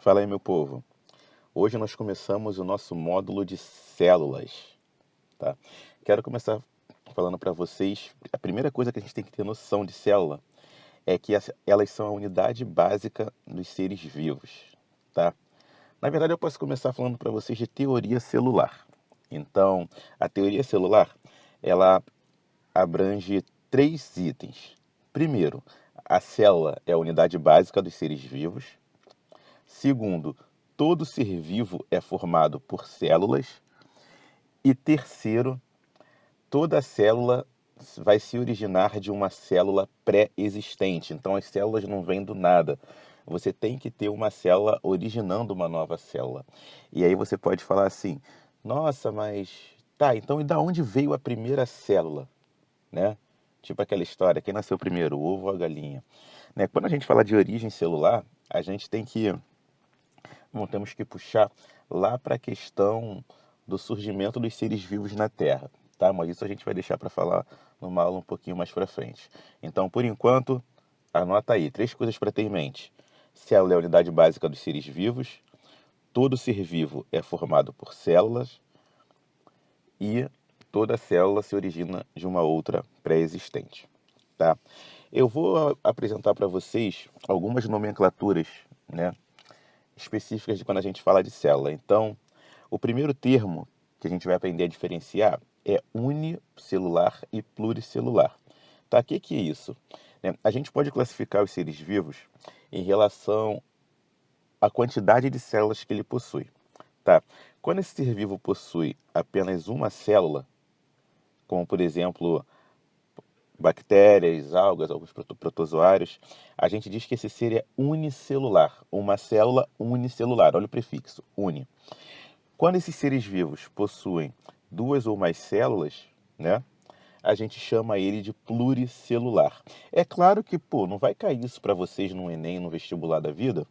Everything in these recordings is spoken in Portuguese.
Fala aí, meu povo. Hoje nós começamos o nosso módulo de células, tá? Quero começar falando para vocês, a primeira coisa que a gente tem que ter noção de célula é que elas são a unidade básica dos seres vivos, tá? Na verdade, eu posso começar falando para vocês de teoria celular. Então, a teoria celular, ela abrange três itens. Primeiro, a célula é a unidade básica dos seres vivos. Segundo, todo ser vivo é formado por células. E terceiro, toda célula vai se originar de uma célula pré-existente. Então as células não vêm do nada. Você tem que ter uma célula originando uma nova célula. E aí você pode falar assim: nossa, mas tá, então e da onde veio a primeira célula, né? Tipo aquela história, quem nasceu primeiro, o ovo ou a galinha? Né? Quando a gente fala de origem celular, a gente temos que puxar lá para a questão do surgimento dos seres vivos na Terra, tá? Mas isso a gente vai deixar para falar numa aula um pouquinho mais para frente. Então, por enquanto, anota aí, três coisas para ter em mente. Célula é a unidade básica dos seres vivos, todo ser vivo é formado por células e toda célula se origina de uma outra pré-existente, tá? Eu vou apresentar para vocês algumas nomenclaturas, né, específicas de quando a gente fala de célula. Então, o primeiro termo que a gente vai aprender a diferenciar é unicelular e pluricelular. Tá? O que é isso? A gente pode classificar os seres vivos em relação à quantidade de células que ele possui. Tá? Quando esse ser vivo possui apenas uma célula, como por exemplo bactérias, algas, alguns protozoários, a gente diz que esse ser é unicelular, uma célula unicelular. Olha o prefixo, uni. Quando esses seres vivos possuem duas ou mais células, né, a gente chama ele de pluricelular. É claro que, pô, não vai cair isso para vocês no Enem, no vestibular da vida,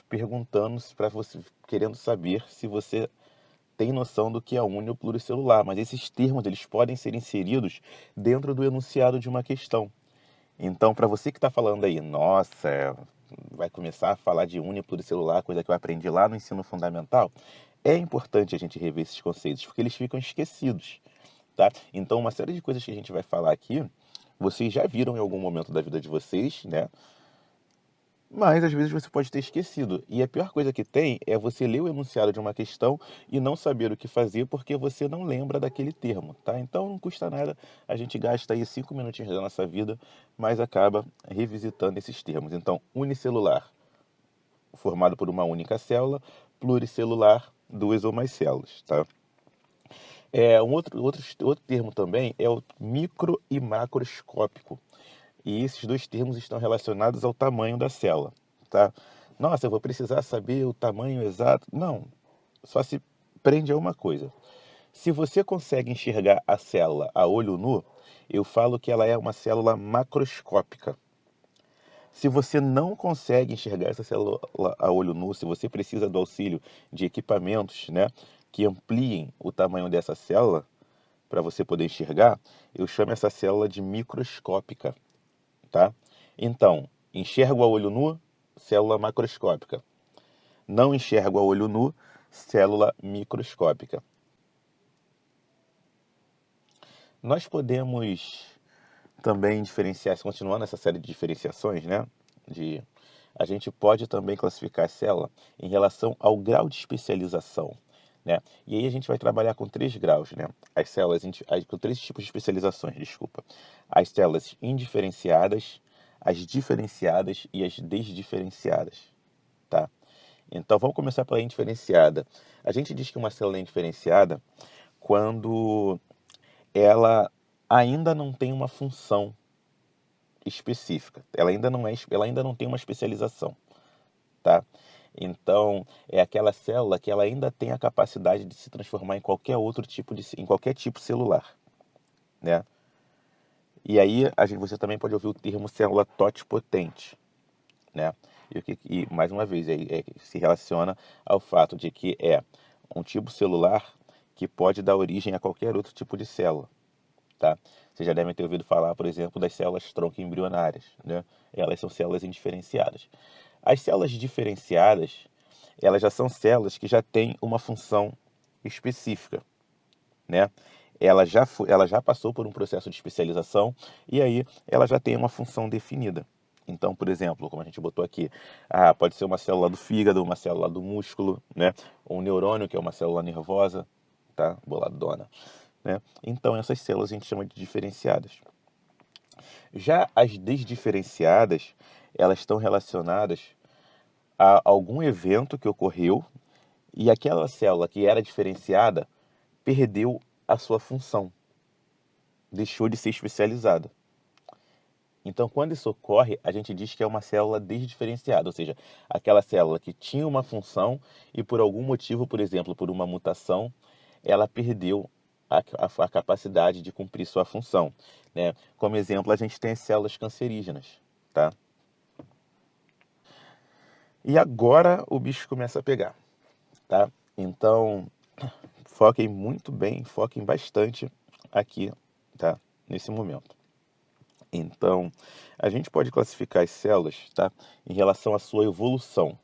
perguntando para você, querendo saber se você tem noção do que é uni ou pluricelular, mas esses termos eles podem ser inseridos dentro do enunciado de uma questão. Então, para você que está falando aí, nossa, vai começar a falar de uni pluricelular, coisa que eu aprendi lá no ensino fundamental, é importante a gente rever esses conceitos, porque eles ficam esquecidos, tá? Então, uma série de coisas que a gente vai falar aqui, vocês já viram em algum momento da vida de vocês, né? Mas às vezes você pode ter esquecido. E a pior coisa que tem é você ler o enunciado de uma questão e não saber o que fazer porque você não lembra daquele termo, tá? Então não custa nada, a gente gasta aí 5 minutinhos da nossa vida, mas acaba revisitando esses termos. Então, unicelular, formado por uma única célula, pluricelular, duas ou mais células, tá? Outro termo também é o micro e macroscópico. E esses dois termos estão relacionados ao tamanho da célula, tá? Nossa, eu vou precisar saber o tamanho exato. Não, só se prende a uma coisa. Se você consegue enxergar a célula a olho nu, eu falo que ela é uma célula macroscópica. Se você não consegue enxergar essa célula a olho nu, se você precisa do auxílio de equipamentos, né, que ampliem o tamanho dessa célula para você poder enxergar, eu chamo essa célula de microscópica, tá? Então, enxergo a olho nu, célula macroscópica. Não enxergo a olho nu, célula microscópica. Nós podemos também diferenciar, continuando essa série de diferenciações, né? A gente pode também classificar a célula em relação ao grau de especialização, né? E aí a gente vai trabalhar com três graus, né? As células, com três tipos de especializações, desculpa. As células indiferenciadas, as diferenciadas e as desdiferenciadas, tá? Então vamos começar pela indiferenciada. A gente diz que uma célula é indiferenciada quando ela ainda não tem uma função específica. Ela ainda não tem uma especialização, tá? Então, é aquela célula que ela ainda tem a capacidade de se transformar em qualquer outro tipo em qualquer tipo celular, né? E aí você também pode ouvir o termo célula totipotente, né? E mais uma vez, se relaciona ao fato de que é um tipo celular que pode dar origem a qualquer outro tipo de célula, tá? Vocês já devem ter ouvido falar, por exemplo, das células tronco embrionárias, né? Elas são células indiferenciadas. As células diferenciadas, elas já são células que já têm uma função específica, né? Ela já passou por um processo de especialização e aí ela já tem uma função definida. Então, por exemplo, como a gente botou aqui, pode ser uma célula do fígado, uma célula do músculo, né? Ou um neurônio, que é uma célula nervosa, tá? Boladona, né? Então, essas células a gente chama de diferenciadas. Já as desdiferenciadas, elas estão relacionadas a algum evento que ocorreu e aquela célula que era diferenciada perdeu a sua função, deixou de ser especializada. Então, quando isso ocorre, a gente diz que é uma célula desdiferenciada, ou seja, aquela célula que tinha uma função e por algum motivo, por exemplo, por uma mutação, ela perdeu a capacidade de cumprir sua função, né? Como exemplo, a gente tem as células cancerígenas, tá? E agora o bicho começa a pegar, tá? Então, foquem muito bem, foquem bastante aqui, tá? Nesse momento. Então, a gente pode classificar as células, tá? Em relação à sua evolução,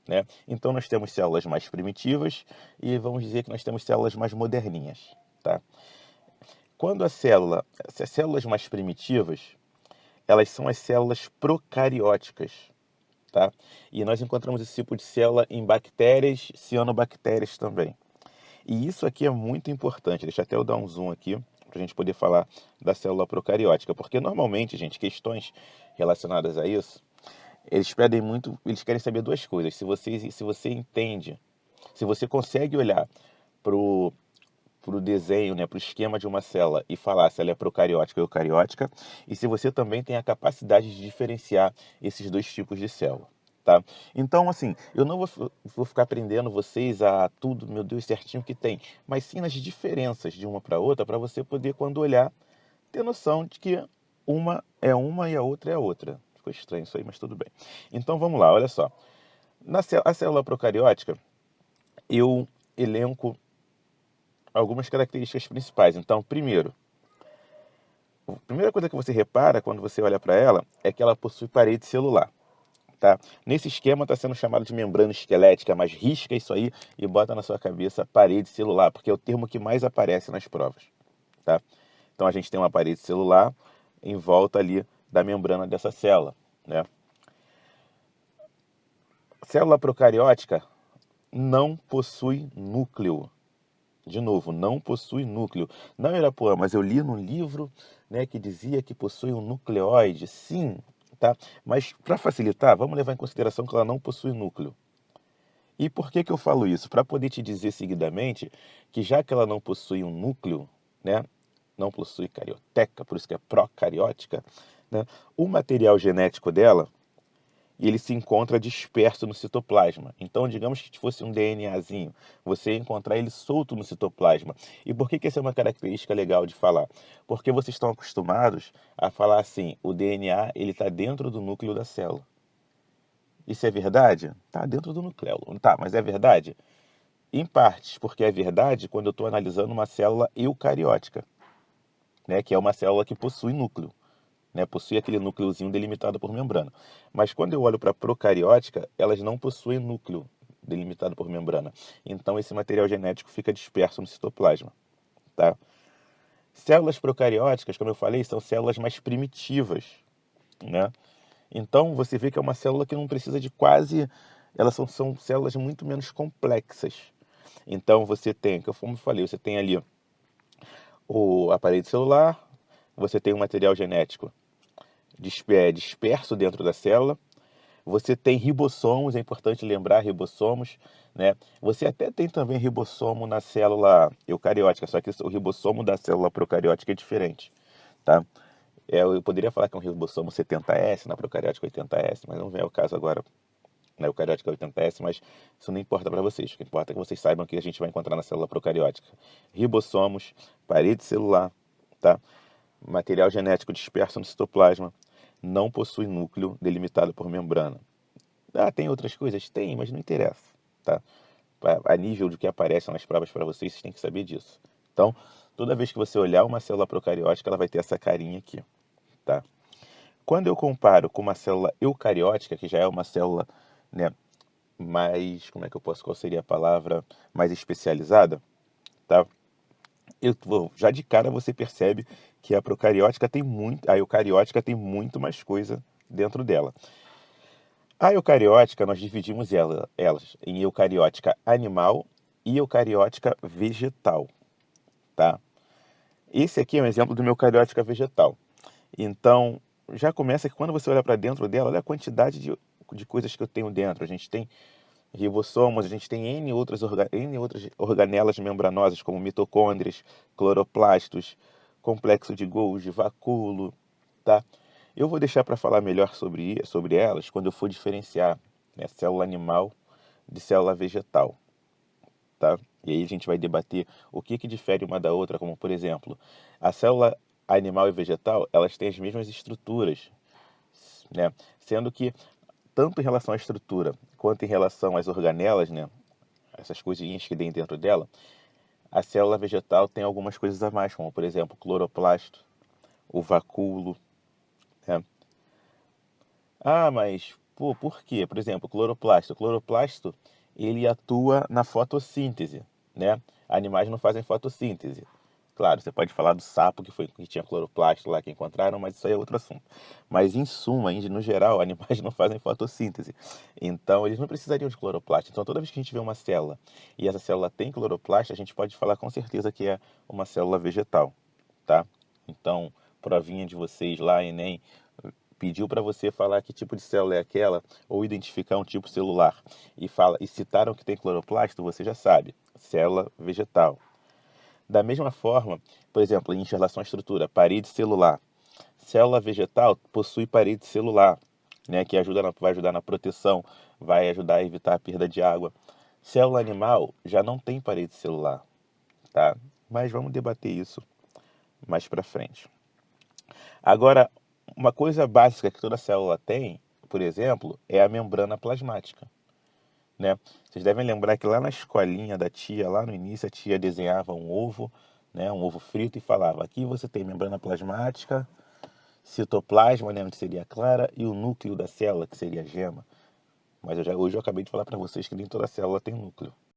né? Então, nós temos células mais primitivas e vamos dizer que nós temos células mais moderninhas, tá? Quando as células mais primitivas, elas são as células procarióticas, tá? E nós encontramos esse tipo de célula em bactérias, cianobactérias também. E isso aqui é muito importante. Deixa até eu dar um zoom aqui para a gente poder falar da célula procariótica, porque normalmente, gente, questões relacionadas a isso, eles pedem muito, eles querem saber duas coisas. Se você entende, se você consegue olhar pro desenho, né, pro esquema de uma célula e falar se ela é procariótica ou eucariótica, e se você também tem a capacidade de diferenciar esses dois tipos de célula. Tá? Então, assim, eu não vou ficar prendendo vocês a tudo, meu Deus, certinho que tem, mas sim nas diferenças de uma para outra, para você poder, quando olhar, ter noção de que uma é uma e a outra é a outra. Ficou estranho isso aí, mas tudo bem. Então, vamos lá, olha só. A célula procariótica, eu elenco algumas características principais. Então, primeiro, a primeira coisa que você repara quando você olha para ela é que ela possui parede celular. Tá? Nesse esquema está sendo chamado de membrana esquelética, mas risca isso aí e bota na sua cabeça parede celular, porque é o termo que mais aparece nas provas. Tá? Então a gente tem uma parede celular em volta ali da membrana dessa célula. Né? Célula procariótica não possui núcleo. De novo, não possui núcleo. Não, Irapuã, mas eu li no livro, né, que dizia que possui um nucleóide. Sim, tá? Mas para facilitar, vamos levar em consideração que ela não possui núcleo. E por que que eu falo isso? Para poder te dizer seguidamente que já que ela não possui um núcleo, né, não possui carioteca, por isso que é procariótica, né, o material genético dela ele se encontra disperso no citoplasma. Então, digamos que fosse um DNAzinho, você ia encontrar ele solto no citoplasma. E por que que essa é uma característica legal de falar? Porque vocês estão acostumados a falar assim, o DNA ele está dentro do núcleo da célula. Isso é verdade? Está dentro do nucleolo. Tá, mas é verdade? Em partes, porque é verdade quando eu estou analisando uma célula eucariótica, né, que é uma célula que possui núcleo, né, possui aquele núcleozinho delimitado por membrana. Mas quando eu olho para a procariótica, elas não possuem núcleo delimitado por membrana. Então esse material genético fica disperso no citoplasma. Tá? Células procarióticas, como eu falei, são células mais primitivas. Né? Então você vê que é uma célula que não precisa de quase. Elas são células muito menos complexas. Então você tem, como eu falei, você tem ali a parede celular, você tem o material genético disperso dentro da célula, você tem ribossomos, é importante lembrar ribossomos, né? Você até tem também ribossomo na célula eucariótica, só que o ribossomo da célula procariótica é diferente, tá? Eu poderia falar que é um ribossomo 70S, na procariótica 80S, mas não é o caso agora na eucariótica 80S, mas isso não importa para vocês. O que importa é que vocês saibam que a gente vai encontrar na célula procariótica ribossomos, parede celular, tá? Material genético disperso no citoplasma, não possui núcleo delimitado por membrana. Tem outras coisas? Tem, mas não interessa, tá? A nível de que aparece nas provas para vocês, vocês têm que saber disso. Então, toda vez que você olhar uma célula procariótica, ela vai ter essa carinha aqui, tá? Quando eu comparo com uma célula eucariótica, que já é uma célula, né, mais, como é que eu posso, qual seria a palavra mais especializada, tá? Já de cara você percebe que a procariótica tem muito, a eucariótica tem muito mais coisa dentro dela. A eucariótica, nós dividimos elas em eucariótica animal e eucariótica vegetal, tá? Esse aqui é um exemplo de uma eucariótica vegetal. Então, já começa que quando você olha para dentro dela, olha a quantidade de coisas que eu tenho dentro. A gente tem ribossomos, a gente tem N outras organelas membranosas, como mitocôndrias, cloroplastos, complexo de Golgi, vacúolo, tá? Eu vou deixar para falar melhor sobre elas quando eu for diferenciar, né, célula animal de célula vegetal, tá? E aí a gente vai debater o que difere uma da outra, como por exemplo, a célula animal e vegetal, elas têm as mesmas estruturas, né? Sendo que tanto em relação à estrutura quanto em relação às organelas, né, essas coisinhas que tem dentro dela, a célula vegetal tem algumas coisas a mais, como por exemplo, o cloroplasto, o vacúolo, né? Ah, mas pô, por quê? Por exemplo, o cloroplasto. O cloroplasto, ele atua na fotossíntese, né? Animais não fazem fotossíntese. Claro, você pode falar do sapo que tinha cloroplasto lá que encontraram, mas isso aí é outro assunto. Mas em suma, no geral, animais não fazem fotossíntese. Então, eles não precisariam de cloroplasto. Então, toda vez que a gente vê uma célula e essa célula tem cloroplasto, a gente pode falar com certeza que é uma célula vegetal, tá? Então, provinha de vocês lá, Enem, pediu para você falar que tipo de célula é aquela ou identificar um tipo celular e citaram que tem cloroplasto, você já sabe, célula vegetal. Da mesma forma, por exemplo, em relação à estrutura, parede celular. Célula vegetal possui parede celular, né, que vai ajudar na proteção, vai ajudar a evitar a perda de água. Célula animal já não tem parede celular, tá? Mas vamos debater isso mais para frente. Agora, uma coisa básica que toda célula tem, por exemplo, é a membrana plasmática, né? Vocês devem lembrar que lá na escolinha da tia, lá no início, a tia desenhava um ovo, né, um ovo frito e falava: aqui você tem membrana plasmática, citoplasma, né, onde seria a clara, e o núcleo da célula, que seria a gema. Mas hoje eu acabei de falar para vocês que nem toda célula tem núcleo.